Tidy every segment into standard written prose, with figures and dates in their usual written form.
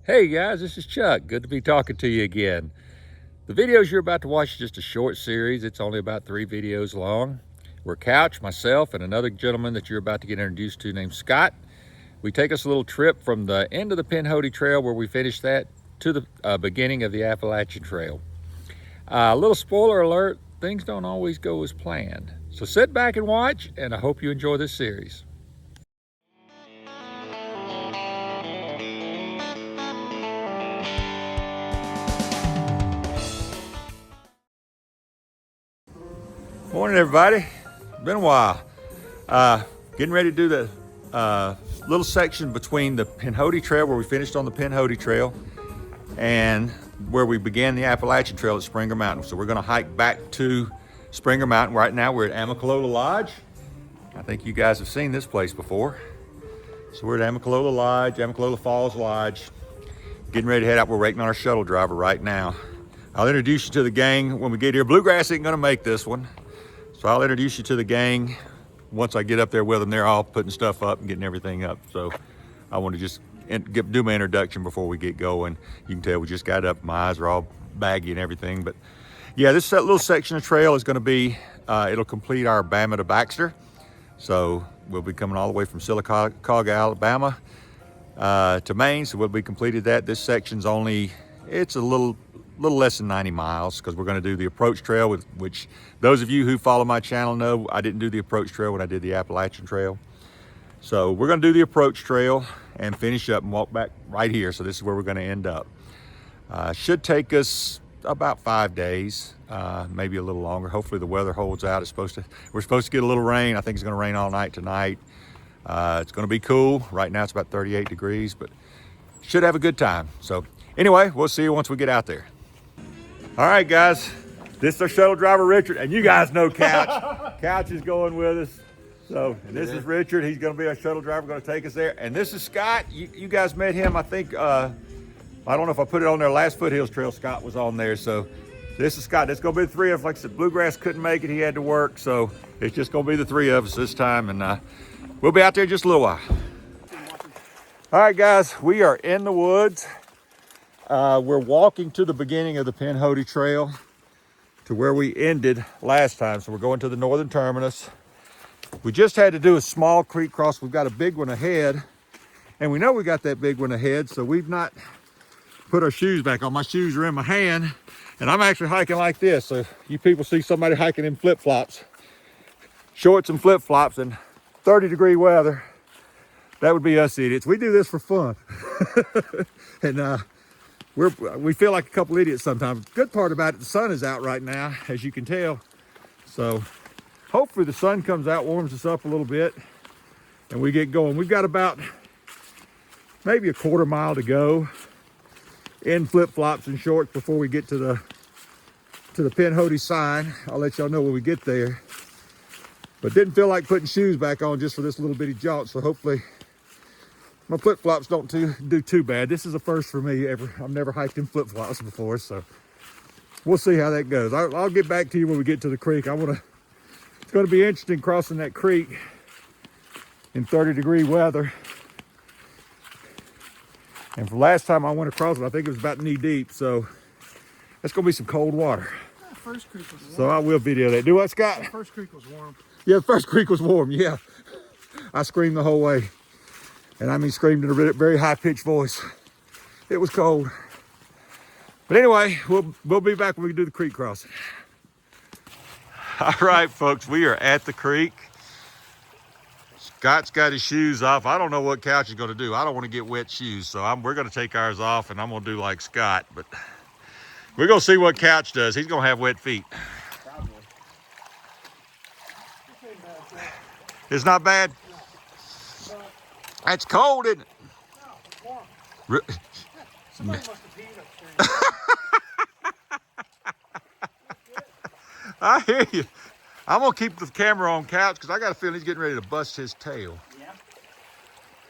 Hey guys, this is Chuck. Good to be talking to you again. The videos you're about to watch is just a short series. It's only about 3 videos long. We're Couch, myself, and another gentleman that you're about to get introduced to named Scott. We take us a little trip from the end of the Pinhoti Trail where we finished that to the beginning of the Appalachian Trail. A little spoiler alert, things don't always go as planned. So sit back and watch, and I hope you enjoy this series. Morning, everybody. Been a while. Getting ready to do the little section between the Pinhoti Trail, where we finished on the Pinhoti Trail, and where we began the Appalachian Trail at Springer Mountain. So we're going to hike back to Springer Mountain. Right now we're at Amicalola Lodge. I think you guys have seen this place before. So we're at Amicalola Lodge, Amicalola Falls Lodge. Getting ready to head out. We're waiting on our shuttle driver right now. I'll introduce you to the gang when we get here. Bluegrass ain't going to make this one. So I'll introduce you to the gang once I get up there with them. They're all putting stuff up and getting everything up. So I want to just do my introduction before we get going. You can tell we just got up. My eyes are all baggy and everything. But yeah, this little section of trail is going to be, it'll complete our Bama to Baxter. So we'll be coming all the way from Sylacauga, Alabama to Maine. So we'll be completed that. This section's only, it's a little less than 90 miles because we're going to do the approach trail, which those of you who follow my channel know I didn't do the approach trail when I did the Appalachian Trail. So we're going to do the approach trail and finish up and walk back right here. So this is where we're going to end up. Should take us about 5 days, maybe a little longer. Hopefully the weather holds out. We're supposed to get a little rain. I think it's going to rain all night tonight. It's going to be cool. Right now it's about 38 degrees, but should have a good time. So anyway, we'll see you once we get out there. All right, guys, this is our shuttle driver, Richard, and you guys know Couch. Couch is going with us. So, and this is Richard. He's going to be our shuttle driver, going to take us there. And this is Scott. You guys met him, I think, I don't know if I put it on there. Last Foothills Trail, Scott was on there. So this is Scott. It's going to be the 3 of us. Like I said, Bluegrass couldn't make it. He had to work. So it's just going to be the 3 of us this time. And we'll be out there just a little while. All right, guys, we are in the woods. We're walking to the beginning of the Pinhoti Trail to where we ended last time. So we're going to the northern terminus. We just had to do a small creek cross. We've got a big one ahead, and we know we got that big one ahead, so we've not put our shoes back on. My shoes are in my hand, and I'm actually hiking like this. So if you people see somebody hiking in flip-flops, shorts and flip-flops in 30-degree weather, that would be us idiots. We do this for fun. And we feel like a couple idiots sometimes. Good part about it, the sun is out right now, as you can tell. So hopefully the sun comes out, warms us up a little bit, and we get going. We've got about maybe a quarter mile to go in flip-flops and shorts before we get to the Pinhoti sign. I'll let y'all know when we get there. But didn't feel like putting shoes back on just for this little bitty jaunt, so hopefully my flip-flops don't do too bad. This is a first for me ever. I've never hiked in flip-flops before, so we'll see how that goes. I'll get back to you when we get to the creek. It's going to be interesting crossing that creek in 30-degree weather. And for last time I went across it, I think it was about knee deep, so that's going to be some cold water. The first creek was warm. So I will video that. Do what, Scott? The first creek was warm. Yeah, the first creek was warm, yeah. I screamed the whole way. And I mean screamed in a very high-pitched voice. It was cold. But anyway, we'll be back when we do the creek crossing. All right, folks, we are at the creek. Scott's got his shoes off. I don't know what Couch is going to do. I don't want to get wet shoes, so we're going to take ours off, and I'm going to do like Scott. But we're going to see what Couch does. He's going to have wet feet. Probably. It's not bad? It's cold, isn't it? No, warm. Somebody must have peed upstairs. I hear you. I'm going to keep the camera on Couch because I got a feeling he's getting ready to bust his tail. Yeah,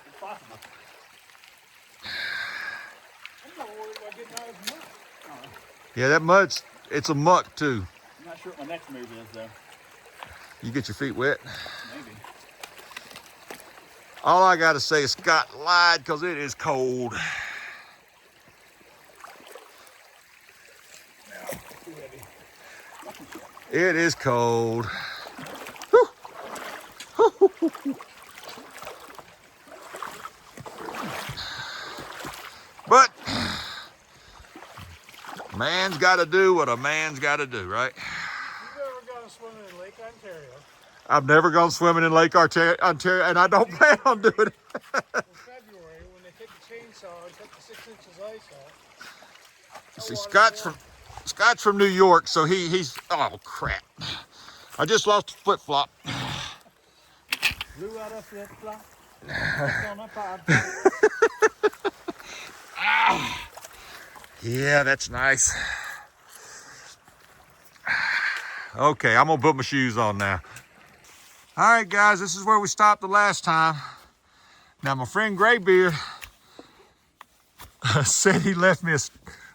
it's possible. I'm not worried about getting out of the mud. Yeah, that mud's, it's a muck too. I'm not sure what my next move is, though. You get your feet wet? Maybe. All I got to say is Scott lied because it is cold. It is cold. But man's got to do what a man's got to do, right? You've never gone swimming in Lake Ontario. I've never gone swimming in Lake Ontario, and I don't plan on doing it. In February, when they take the chainsaw and take the 6 inches ice off. See, Scott's from New York, so he's, oh crap. I just lost a flip-flop. Blew out a flip-flop. Yeah, that's nice. Okay, I'm gonna put my shoes on now. All right, guys, this is where we stopped the last time. Now, my friend Graybeard said he left me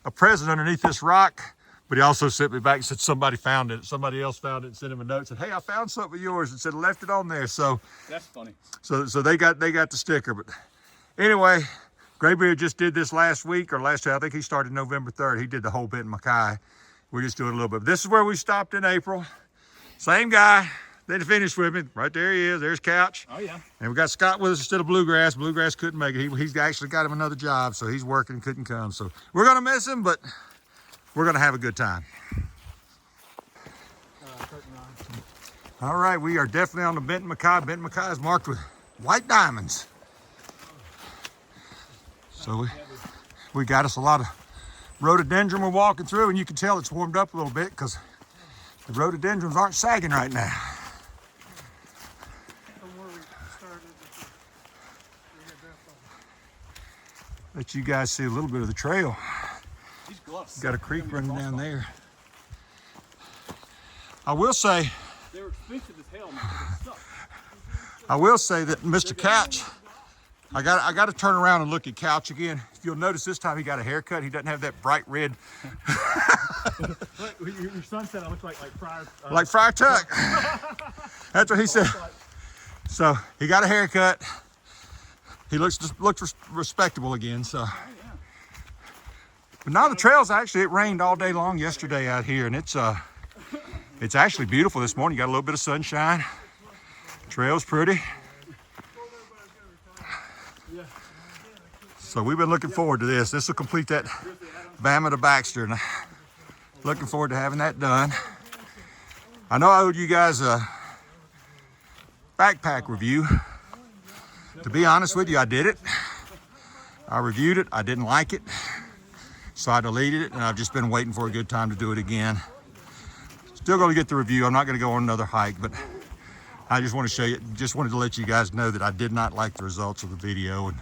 a present underneath this rock, but he also sent me back and said somebody found it. Somebody else found it and sent him a note and said, hey, I found something of yours, and said left it on there. So that's funny. So they got the sticker. But anyway, Graybeard just did this last week or last year. I think he started November 3rd. He did the whole Benton McKaye. We're just doing a little bit. This is where we stopped in April. Same guy. They finished with me. Right there he is. There's Couch. Oh, yeah. And we got Scott with us instead of Bluegrass. Bluegrass couldn't make it. He's actually got him another job, so he's working and couldn't come. So we're going to miss him, but we're going to have a good time. All right, we are definitely on the Benton McKaye. Benton McKaye is marked with white diamonds. So we got us a lot of rhododendron we're walking through, and you can tell it's warmed up a little bit because the rhododendrons aren't sagging right now. Let you guys see a little bit of the trail. Got a creek running down there. I will say, they were expensive as hell, man. I will say that Mr. Couch, I got to turn around and look at Couch again. If you'll notice, this time he got a haircut. He doesn't have that bright red. Your son said I look like Friar. Like Friar Tuck. That's what he said. So he got a haircut. He looks respectable again. So, but now the trails actually, it rained all day long yesterday out here, and it's actually beautiful this morning. You got a little bit of sunshine. Trail's pretty. So we've been looking forward to this. This will complete that Bama to Baxter, and looking forward to having that done. I know I owed you guys a backpack review. To be honest with you, I did it. I reviewed it. I didn't like it, so I deleted it, and I've just been waiting for a good time to do it again. Still going to get the review. I'm not going to go on another hike, but I just want to show you, just wanted to let you guys know that I did not like the results of the video, and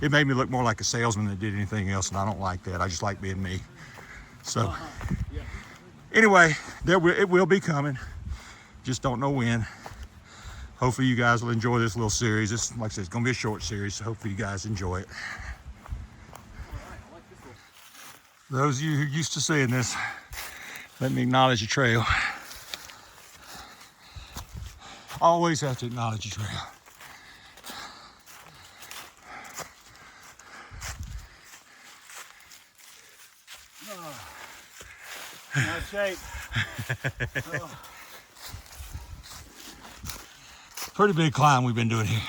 it made me look more like a salesman than it did anything else, and I don't like that. I just like being me. So anyway, it will be coming. Just don't know when. Hopefully you guys will enjoy this little series. This, like I said, it's going to be a short series, so hopefully you guys enjoy it. Those of you who are used to seeing this, let me acknowledge the trail. Always have to acknowledge the trail. Nice shape. Pretty big climb we've been doing here.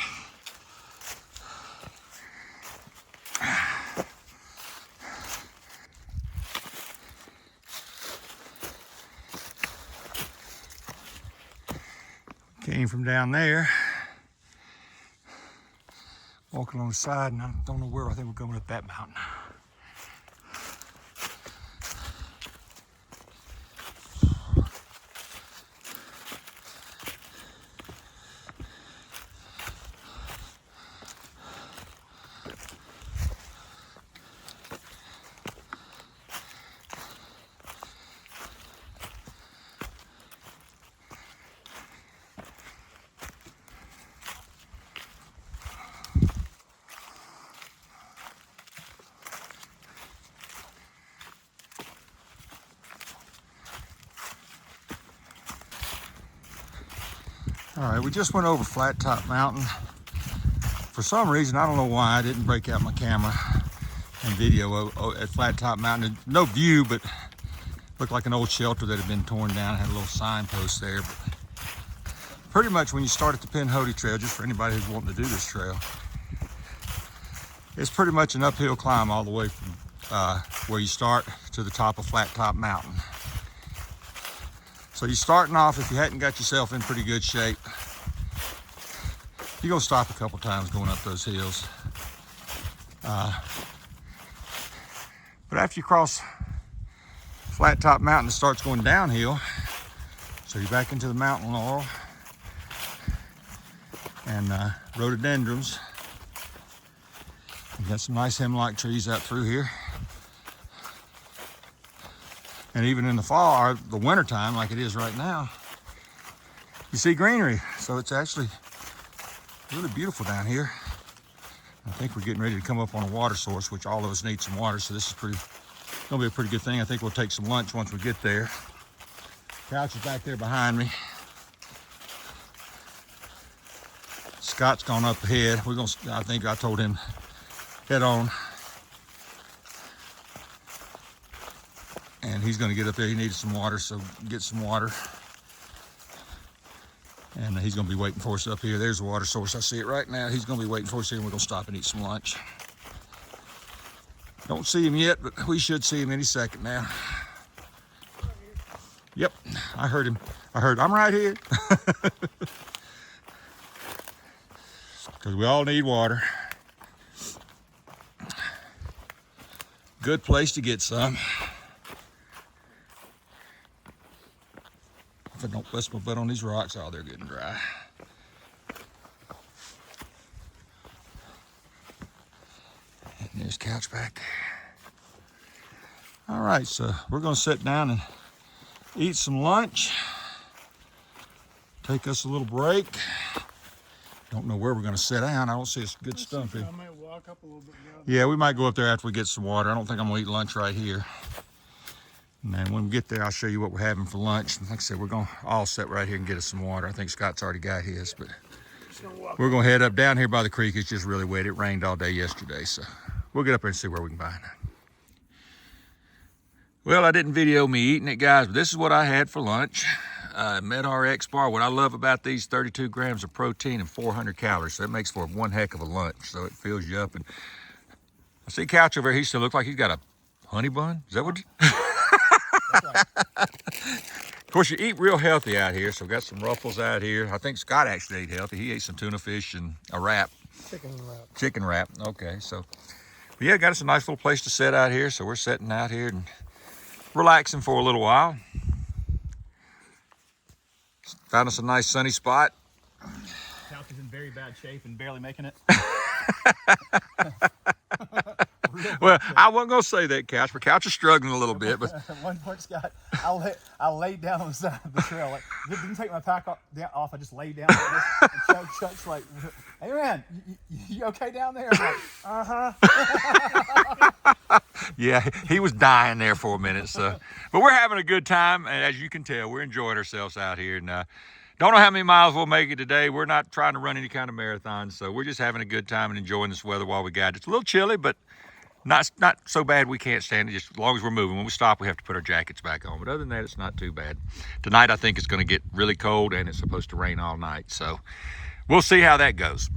Came from down there, walking on the side, and I don't know where. I think we're going up that mountain. All right, we just went over Flat Top Mountain. For some reason, I don't know why, I didn't break out my camera and video at Flat Top Mountain. No view, but Looked like an old shelter that had been torn down. It had a little signpost there. But pretty much when you start at the Pinhoti Trail, just for anybody who's wanting to do this trail, it's pretty much an uphill climb all the way from where you start to the top of Flat Top Mountain. So you're starting off, if you hadn't got yourself in pretty good shape, you're gonna stop a couple times going up those hills. But after you cross Flat Top Mountain, it starts going downhill. So you're back into the mountain laurel and rhododendrons. You got some nice hemlock trees out through here. And even in the fall, or the winter time, like it is right now, you see greenery. So it's actually really beautiful down here. I think we're getting ready to come up on a water source, which all of us need some water. So this is gonna be a pretty good thing. I think we'll take some lunch once we get there. Couch is back there behind me. Scott's gone up ahead. I think I told him head on. And he's gonna get up there. He needed some water, so get some water. And he's gonna be waiting for us up here. There's the water source. I see it right now. He's gonna be waiting for us here, and we're gonna stop and eat some lunch. Don't see him yet, but we should see him any second now. Yep, I heard him. I'm right here. Because we all need water. Good place to get some. If I don't bust my butt on these rocks, oh, they're getting dry. And there's Couch back there. All right, so we're gonna sit down and eat some lunch. Take us a little break. Don't know where we're gonna sit down. I don't see a good stump here. I might walk up a little bit. Yeah, we might go up there after we get some water. I don't think I'm gonna eat lunch right here. And then when we get there, I'll show you what we're having for lunch. And like I said, we're gonna all sit right here and get us some water. I think Scott's already got his, but we're gonna head up down here by the creek. It's just really wet. It rained all day yesterday, so we'll get up there and see where we can find it. Well, I didn't video me eating it, guys, but this is what I had for lunch. MedRx bar. What I love about these, 32 grams of protein and 400 calories. So that makes for one heck of a lunch. So it fills you up. And I see Couch over here. He still looks like he's got a honey bun. Is that what you... Of course, you eat real healthy out here. So got some Ruffles out here. I think Scott actually ate healthy. He ate some tuna fish and a wrap. Chicken wrap. Okay, so but yeah, got us a nice little place to sit out here. So we're sitting out here and relaxing for a little while. Found us a nice sunny spot. Couch is in very bad shape and barely making it. Well, I wasn't gonna say that, Couch, but Couch is struggling a little bit. But At one point, Scott, I laid down on the side of the trail. Like, didn't take my pack off. I just laid down like this. And Chuck's like, "Hey man, you okay down there?" I'm like, yeah, he was dying there for a minute. So, but we're having a good time, and as you can tell, we're enjoying ourselves out here. And don't know how many miles we'll make it today. We're not trying to run any kind of marathon, so we're just having a good time and enjoying this weather while we got it. It's a little chilly, but not so bad we can't stand it, just as long as we're moving. When we stop, we have to put our jackets back on. But other than that, it's not too bad. Tonight, I think it's going to get really cold, and it's supposed to rain all night. So we'll see how that goes.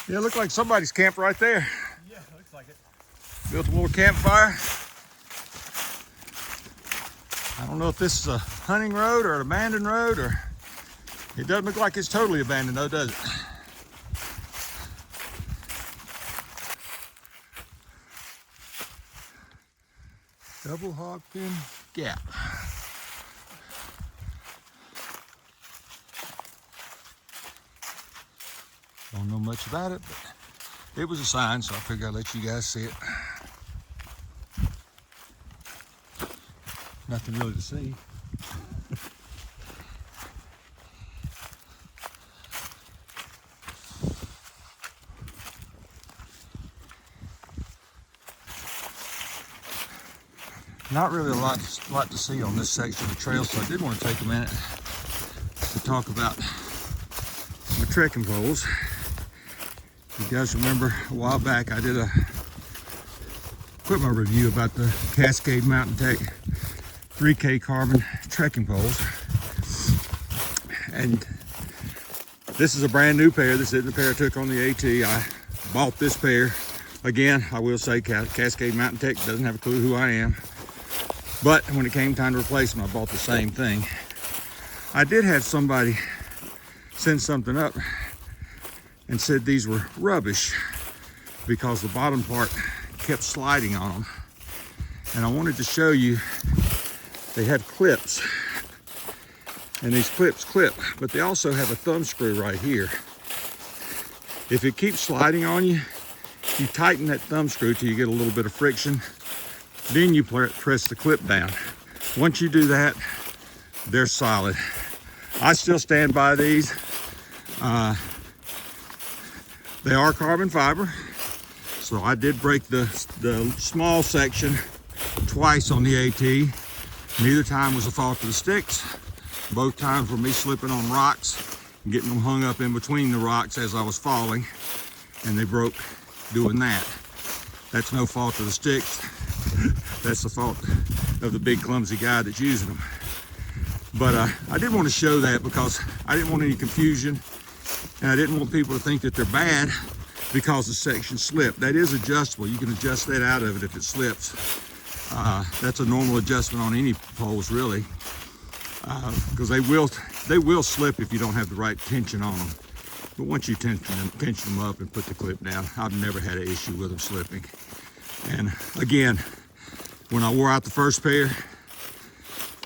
Yeah, it looked like somebody's camped right there. yeah, looks like it. Built a little campfire. I don't know if this is a hunting road or an abandoned road, or it doesn't look like it's totally abandoned though, does it? Double hog pen gap. Don't know much about it, but it was a sign, so I figured I'd let you guys see it. Nothing really to see. Not really a lot to see on this section of the trail, so I did want to take a minute to talk about my trekking poles. You guys remember a while back I did a equipment review about the Cascade Mountain Tech 3K carbon trekking poles, and this is a brand new pair. This isn't the pair I took on the AT. I bought this pair. Again, I will say Cascade Mountain Tech doesn't have a clue who I am. But when it came time to replace them, I bought the same thing. I did have somebody send something up and said these were rubbish because the bottom part kept sliding on them. And I wanted to show you, they have clips. And these clips clip, but they also have a thumb screw right here. If it keeps sliding on you, you tighten that thumb screw till you get a little bit of friction. Then you press the clip down. Once you do that, they're solid. I still stand by these. They are carbon fiber. So I did break the small section twice on the AT. Neither time was the fault of the sticks. Both times were me slipping on rocks and getting them hung up in between the rocks as I was falling, and they broke doing that. That's no fault of the sticks. That's the fault of the big clumsy guy that's using them. But I did want to show that because I didn't want any confusion, and I didn't want people to think that they're bad because the section slipped. That is adjustable. You can adjust that out of it if it slips. That's a normal adjustment on any poles, really, because they will slip if you don't have the right tension on them. But once you tension them up and put the clip down, I've never had an issue with them slipping. And again, when I wore out the first pair,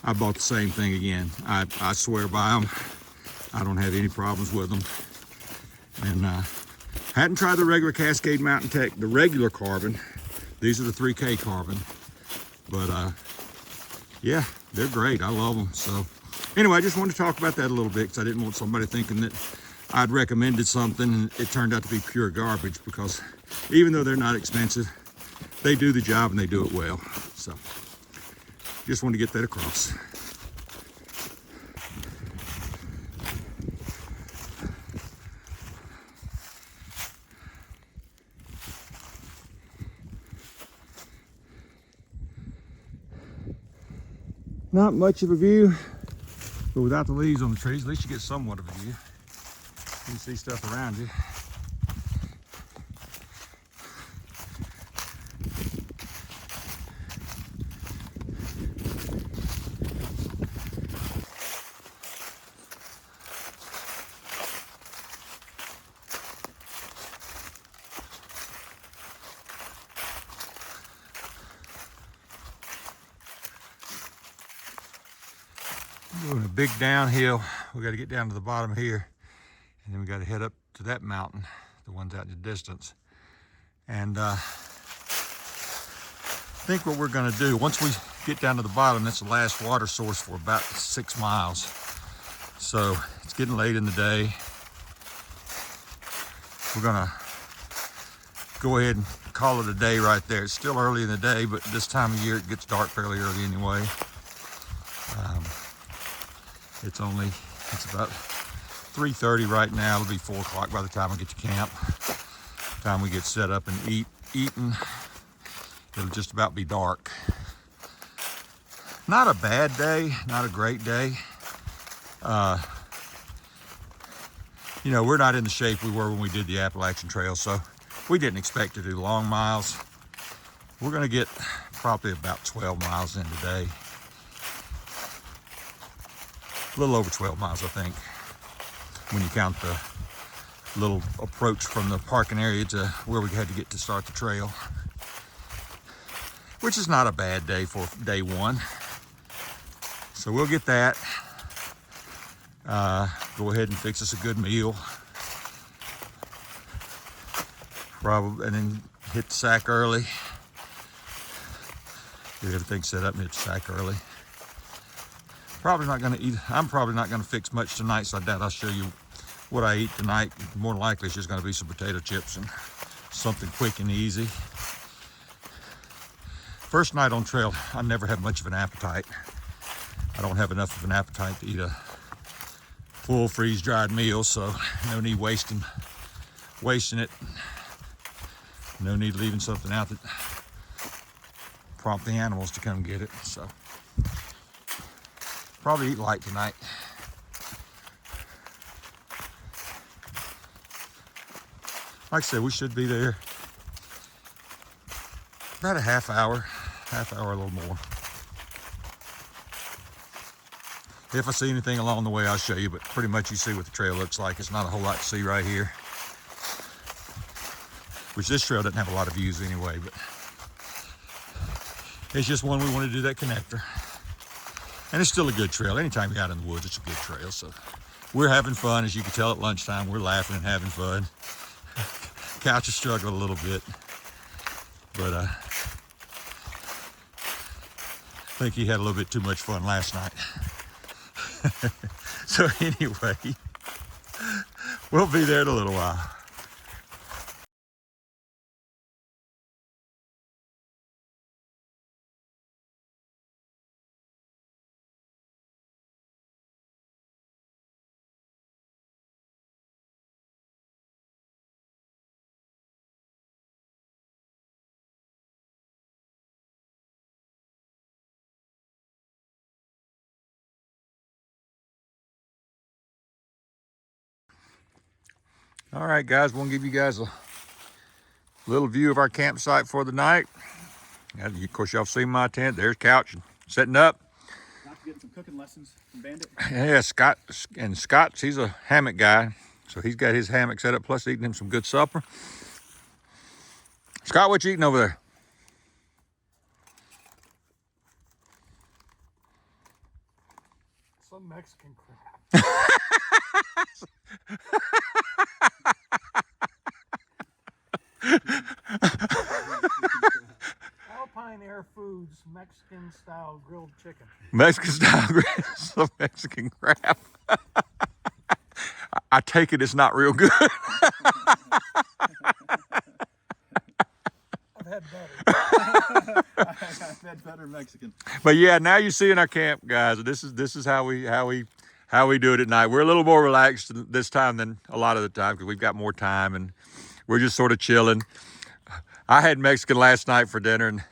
I bought the same thing again. I swear by them. I don't have any problems with them. And hadn't tried the regular Cascade Mountain Tech, the regular carbon. These are the 3K carbon. But yeah, they're great. I love them. So anyway, I just wanted to talk about that a little bit because I didn't want somebody thinking that I'd recommended something and it turned out to be pure garbage, because even though they're not expensive, they do the job and they do it well. So just wanted to get that across. Not much of a view, but without the leaves on the trees, at least you get somewhat of a view. You can see stuff around you. Doing a big downhill. We got to get down to the bottom here, and then we got to head up to that mountain, the ones out in the distance. And I think what we're going to do, once we get down to the bottom, that's the last water source for about 6 miles. So it's getting late in the day. We're going to go ahead and call it a day right there. It's still early in the day, but this time of year it gets dark fairly early anyway. It's about 3:30 right now. It'll be 4 o'clock by the time we get to camp. By the time we get set up and eaten, it'll just about be dark. Not a bad day, not a great day. You know, we're not in the shape we were when we did the Appalachian Trail, so we didn't expect to do long miles. We're gonna get probably about 12 miles in today. A little over 12 miles, I think, when you count the little approach from the parking area to where we had to get to start the trail. which is not a bad day for day one. So we'll get that. Go ahead and fix us a good meal. Probably, and then hit the sack early. Get everything set up and hit the sack early. Probably not gonna eat, I'm probably not gonna fix much tonight, so I doubt I'll show you what I eat tonight. More than likely it's just gonna be some potato chips and something quick and easy. First night on trail, I never have much of an appetite. I don't have enough of an appetite to eat a full freeze-dried meal, so no need wasting it. No need leaving something out that prompt the animals to come get it. So probably eat light tonight. Like I said, we should be there about a half hour, a little more. If I see anything along the way, I'll show you, but pretty much you see what the trail looks like. It's not a whole lot to see right here, which this trail doesn't have a lot of views anyway, but it's just one we want to do that connector. And it's still a good trail. Anytime you're out in the woods, it's a good trail. So we're having fun. As you can tell at lunchtime, we're laughing and having fun. Couch is struggling a little bit, but I think he had a little bit too much fun last night. So anyway, we'll be there in a little while. All right, guys, we'll give you guys a little view of our campsite for the night. And of course, y'all seen my tent. There's couch setting up. Not getting some cooking lessons from Bandit. Yeah, Scott's, he's a hammock guy. So he's got his hammock set up, plus eating him some good supper. Scott, what you eating over there? Some Mexican crap. Alpine Air Foods Mexican style grilled chicken. Mexican style grilled, some Mexican crap. I take it it's not real good. I've had better. I've had better Mexican. But yeah, now you see in our camp, guys. This is how we do it at night. We're a little more relaxed this time than a lot of the time because we've got more time and we're just sort of chilling. I had Mexican last night for dinner and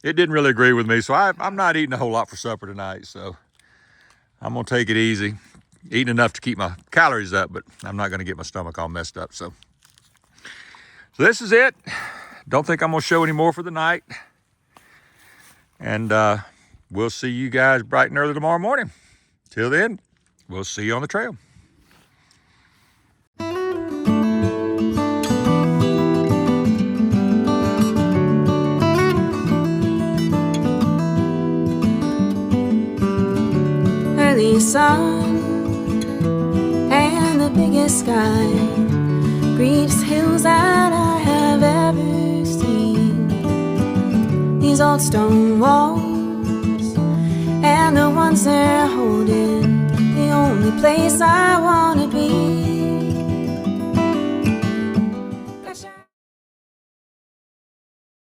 it didn't really agree with me, so I'm not eating a whole lot for supper tonight. So I'm gonna take it easy, eating enough to keep my calories up, but I'm not gonna get my stomach all messed up. So this is it. Don't think I'm gonna show any more for the night. And we'll see you guys bright and early tomorrow morning. Till then, we'll see you on the trail. Early sun and the biggest sky greets hills that I have ever seen. These old stone walls and the ones they're holding, the only place I want